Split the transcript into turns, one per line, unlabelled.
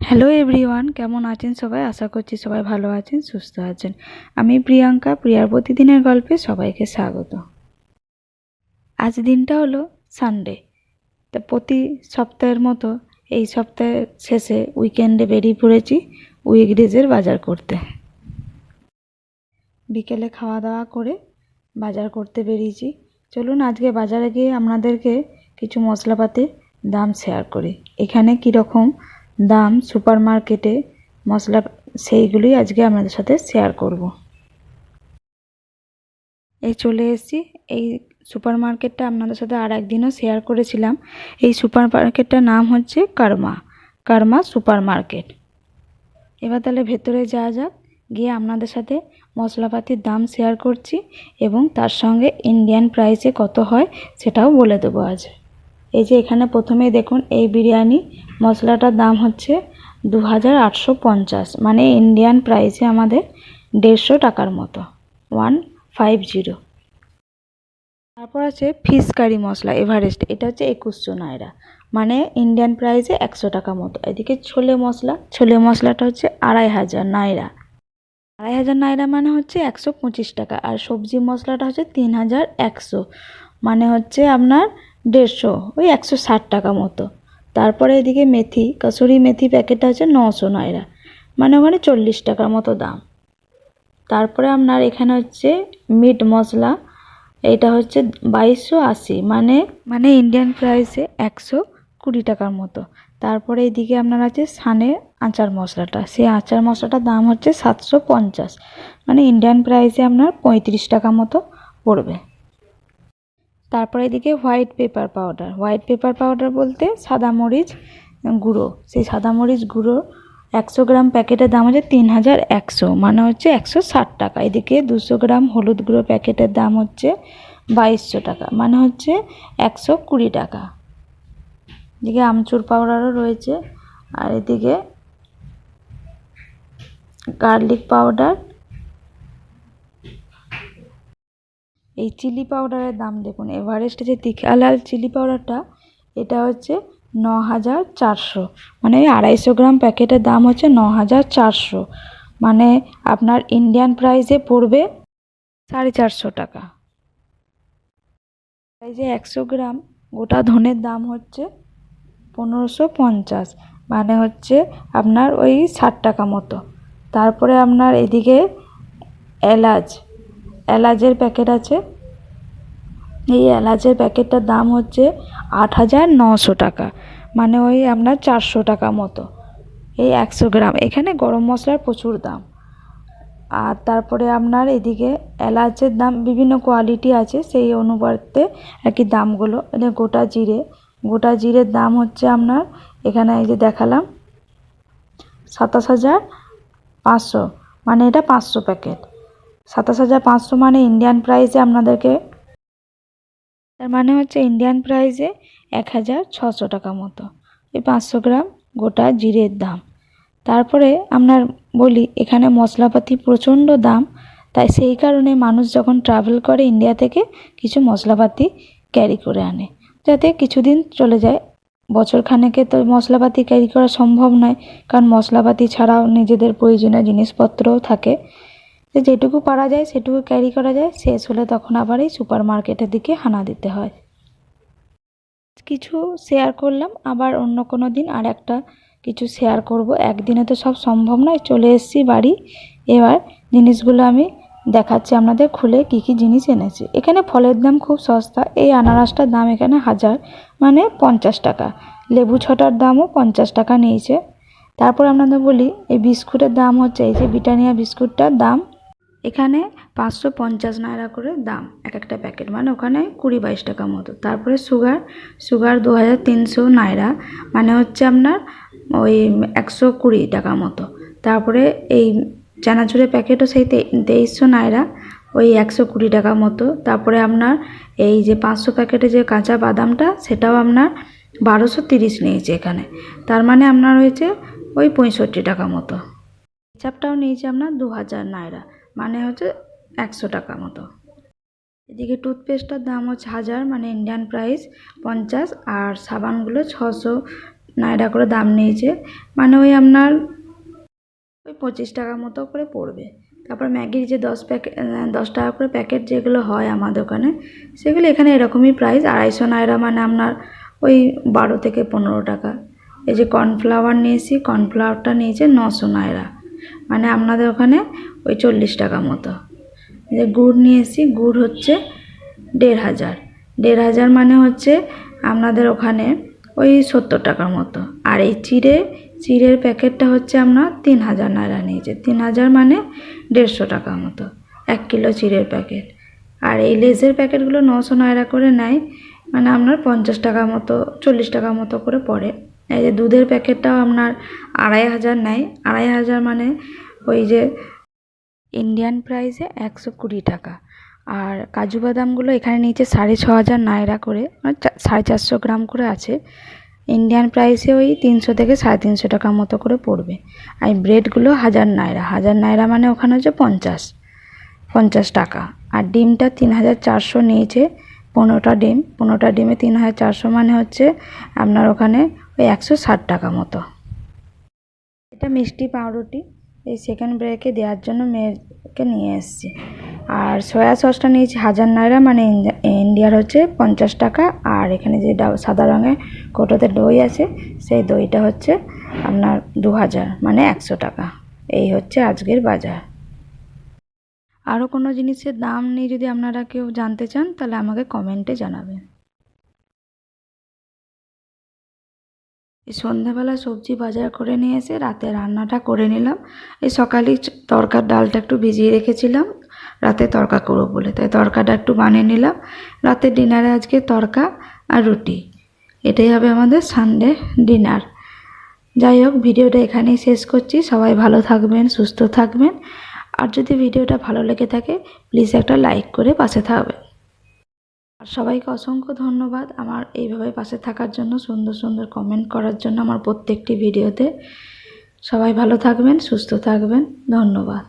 Hello everyone, কেমন আছেন সবাই? আশা করছি সবাই ভালো আছেন, সুস্থ আছেন। আমি প্রিয়াঙ্কা, প্রিয়ার প্রতিদিনের গল্পে সবাইকে স্বাগত। আজ দিনটা হলো সানডে। তা প্রতি সপ্তাহের মতো এই সপ্তাহের শেষে উইকেন্ডে বেরিয়ে পড়েছি উইকডেজের বাজার করতে। বিকেলে খাওয়া দাওয়া করে বাজার করতে বেরিয়েছি। চলুন আজকে বাজারে গিয়ে আপনাদেরকে কিছু মশলাপাতির দাম শেয়ার করি। এখানে কীরকম দাম সুপার মার্কেটে মশলা, সেইগুলোই আজকে আপনাদের সাথে শেয়ার করব। এই চলে এসেছি। এই সুপার মার্কেটটা আপনাদের সাথে আর একদিনও শেয়ার করেছিলাম। এই সুপার মার্কেটটার নাম হচ্ছে কারমা সুপার মার্কেট। এবার তাহলে ভেতরে যাওয়া যাক, গিয়ে আপনাদের সাথে মশলাপাতির দাম শেয়ার করছি এবং তার সঙ্গে ইন্ডিয়ান প্রাইসে কত হয় সেটাও বলে দেবো আজ। এই যে এখানে প্রথমেই দেখুন, এই বিরিয়ানি মশলাটার দাম হচ্ছে 2850, মানে ইন্ডিয়ান প্রাইসে আমাদের 150 টাকার মতো, 150। তারপর আছে ফিশ কারি মশলা এভারেস্ট, এটা হচ্ছে 2100 নাইরা, মানে ইন্ডিয়ান প্রাইসে 100 টাকা মতো। এদিকে ছোলে মশলাটা হচ্ছে 2500 নাইরা, 2500 নাইরা মানে হচ্ছে 125 টাকা। আর সবজি মশলাটা হচ্ছে 3100, মানে হচ্ছে আপনার 150, ওই 160 টাকা মতো। তারপরে এদিকে মেথি, কসুরি মেথি প্যাকেটটা হচ্ছে 900 নাইরা, মানে ওখানে 40 টাকার মতো দাম। তারপরে আপনার এখানে হচ্ছে মিট মশলা, এটা হচ্ছে 2280, মানে ইন্ডিয়ান প্রাইসে 120 টাকার মতো। তারপরে এদিকে আপনার আছে সানের আচার মশলাটা, সেই আচার মশলাটার দাম হচ্ছে 750, মানে ইন্ডিয়ান প্রাইসে আপনার 35 টাকা মতো পড়বে। তারপরে এদিকে হোয়াইট পেপার পাউডার বলতে সাদা মরিচ গুঁড়ো, সেই সাদা মরিচ গুঁড়ো 100 গ্রাম প্যাকেটের দাম হচ্ছে 3100, মানে হচ্ছে 160 টাকা। এদিকে 200 গ্রাম হলুদ গুঁড়ো প্যাকেটের দাম হচ্ছে 2200 টাকা, মানে হচ্ছে 120 টাকা। এদিকে আমচুর পাউডারও রয়েছে। আর এদিকে গার্লিক পাউডার, এই চিলি পাউডারের দাম দেখুন, এভারেস্ট যে তিখা লাল চিলি পাউডারটা, এটা হচ্ছে 9400, মানে 250 গ্রাম প্যাকেটের দাম হচ্ছে 9400, মানে আপনার ইন্ডিয়ান প্রাইসে পড়বে 450 টাকা। এই যে 100 গ্রাম গোটা ধনের দাম হচ্ছে 1550, মানে হচ্ছে আপনার ওই 60 টাকা মতো। তারপরে আপনার এদিকে এলাচের প্যাকেট আছে, এই এলাচের প্যাকেটটার দাম হচ্ছে 8900 টাকা, মানে ওই আপনার 400 টাকা মতো এই 100 গ্রাম। এখানে গরম মশলার প্রচুর দাম। আর তারপরে আপনার এদিকে এলাচের দাম বিভিন্ন কোয়ালিটি আছে, সেই অনুপাতে আর কি দামগুলো। এটা গোটা জিরের দাম হচ্ছে আপনার এখানে এই যে দেখালাম 27500, মানে এটা 500 প্যাকেট, 27500, মানে ইন্ডিয়ান প্রাইসে আপনাদেরকে, তার মানে হচ্ছে ইন্ডিয়ান প্রাইসে 1600 টাকা মতো এই 500 গ্রাম গোটা জিরের দাম। তারপরে আপনার বলি, এখানে মশলাপাতি প্রচণ্ড দাম, তাই সেই কারণে মানুষ যখন ট্রাভেল করে ইন্ডিয়া থেকে কিছু মশলাপাতি ক্যারি করে আনে, যাতে কিছুদিন চলে যায়। বছর খানেকে তো মশলাপাতি ক্যারি করা সম্ভব নয়, কারণ মশলাপাতি ছাড়াও নিজেদের প্রয়োজনীয় জিনিসপত্রও থাকে। যেটুকু পারা যায় সেটুকু ক্যারি করা যায়, শেষ হলে তখন আবার এই সুপার মার্কেটের দিকে হানা দিতে হয়। কিছু শেয়ার করলাম, আবার অন্য কোনো দিন আর একটা কিছু শেয়ার করব, একদিনে তো সব সম্ভব নয়। চলে এসেছি বাড়ি, এবার জিনিসগুলো আমি দেখাচ্ছি আপনাদের খুলে কি কি জিনিস এনেছি। এখানে ফলের দাম খুব সস্তা, এই আনারসটার দাম এখানে 1000, মানে 50 টাকা। লেবু 6টার দামও 50 টাকা নিয়েছে। তারপর আপনাদের বলি, এই বিস্কুটের দাম হচ্ছে, এই যে ব্রিটানিয়া বিস্কুটটার দাম এখানে 550 নাইরা করে দাম এক একটা প্যাকেট, মানে ওখানে 20-22 টাকা মতো। তারপরে সুগার 2300 নাইরা, মানে হচ্ছে আপনার ওই 120 টাকা মতো। তারপরে এই চানাচুরের প্যাকেটও সেই 2300 নাইরা, ওই 120 টাকা মতো। তারপরে আপনার এই যে 500 প্যাকেটে যে কাঁচা বাদামটা, সেটাও আপনার 1230 নিয়েছে এখানে, তার মানে আপনার হয়েছে ওই 65 টাকা মতো। কেচাপটাও নিয়েছে আপনার 2000 নাইরা, মানে হচ্ছে 100 টাকা মতো। এদিকে টুথপেস্টটার দাম হচ্ছে 1000, মানে ইন্ডিয়ান প্রাইস 50, আর সাবানগুলো 600 নায়রা করে দাম নিয়েছে, মানে ওই আপনার ওই 25 টাকা মতো করে পড়বে। তারপর ম্যাগির যে 10 টাকা করে প্যাকেট যেগুলো হয় আমার দোকানে, সেগুলো এখানে এরকমই প্রাইস, 250 নায়রা, মানে আপনার ওই 12 থেকে 15 টাকা। এই যে কর্নফ্লাওয়ার নিয়েছি, কর্নফ্লাওয়ারটা নিয়েছে 900 নায়রা, মানে আপনাদের ওখানে ওই 40 টাকা মতো। এই যে গুড় নিয়েছি, গুড় হচ্ছে 1,500 মানে হচ্ছে আপনাদের ওখানে ওই 70 টাকার মতো। আর এই চিড়ের প্যাকেটটা হচ্ছে আপনার 3,000 নায়রা নিয়েছে, 3,000 মানে 150 টাকা মতো 1 কিলো চিড়ের প্যাকেট। আর এই লেসের প্যাকেটগুলো 900 নায়রা করে নেয়, মানে আপনার 50 টাকা মতো 40 টাকা মতো করে পড়ে। এই যে দুধের প্যাকেটটাও আপনার 2,500 নেয়, 2,500 মানে ওই যে ইন্ডিয়ান প্রাইসে 120 টাকা। আর কাজু বাদামগুলো এখানে নিচে 6,500 নায়রা করে, মানে 450 গ্রাম করে আছে। ইন্ডিয়ান প্রাইসে ওই 300 থেকে 350 টাকা মতো করে পড়বে। আর ব্রেডগুলো 1,000 নায়রা, 1,000 নায়রা মানে ওখানে হচ্ছে 50 টাকা। আর ডিমটা 3,400 নিয়েছে, 15টা ডিম, 15টা ডিমে 3,400 মানে হচ্ছে আপনার ওখানে ওই 160 টাকা মতো। এটা মিষ্টি পাউরুটি, এই সেকেন্ড ব্রেকে দেওয়ার জন্য মেয়েকে নিয়ে এসেছি। আর সয়া সসটা নিয়েছি 1,000 নায়রা, মানে ইন্ডিয়ার হচ্ছে 50 টাকা। আর এখানে যে সাদা রঙের কৌটোতে দই আছে, সেই দইটা হচ্ছে আপনার 2,000 মানে 100 টাকা। এই হচ্ছে আজকের বাজার। আরও কোনো জিনিসের দাম নিয়ে যদি আপনারা কেউ জানতে চান, তাহলে আমাকে কমেন্টে জানাবেন। এই সন্ধ্যাবেলা সবজি বাজার করে নিয়ে এসে রাতে রান্নাটা করে নিলাম। এই সকালেই তরকার ডালটা একটু ভিজিয়ে রেখেছিলাম রাতে তরকা করবো বলে, তাই তরকাটা একটু বানিয়ে নিলাম। রাতের ডিনারে আজকে তরকা আর রুটি, এটাই হবে আমাদের সানডে ডিনার। যাই হোক, ভিডিওটা এখানেই শেষ করছি। সবাই ভালো থাকবেন, সুস্থ থাকবেন। আর যদি ভিডিওটা ভালো লেগে থাকে, প্লিজ একটা লাইক করে পাশে থাকবেন। আর সবাইকে অসংখ্য ধন্যবাদ আমার এইভাবে পাশে থাকার জন্য, সুন্দর সুন্দর কমেন্ট করার জন্য আমার প্রত্যেকটি ভিডিওতে। সবাই ভালো থাকবেন, সুস্থ থাকবেন, ধন্যবাদ।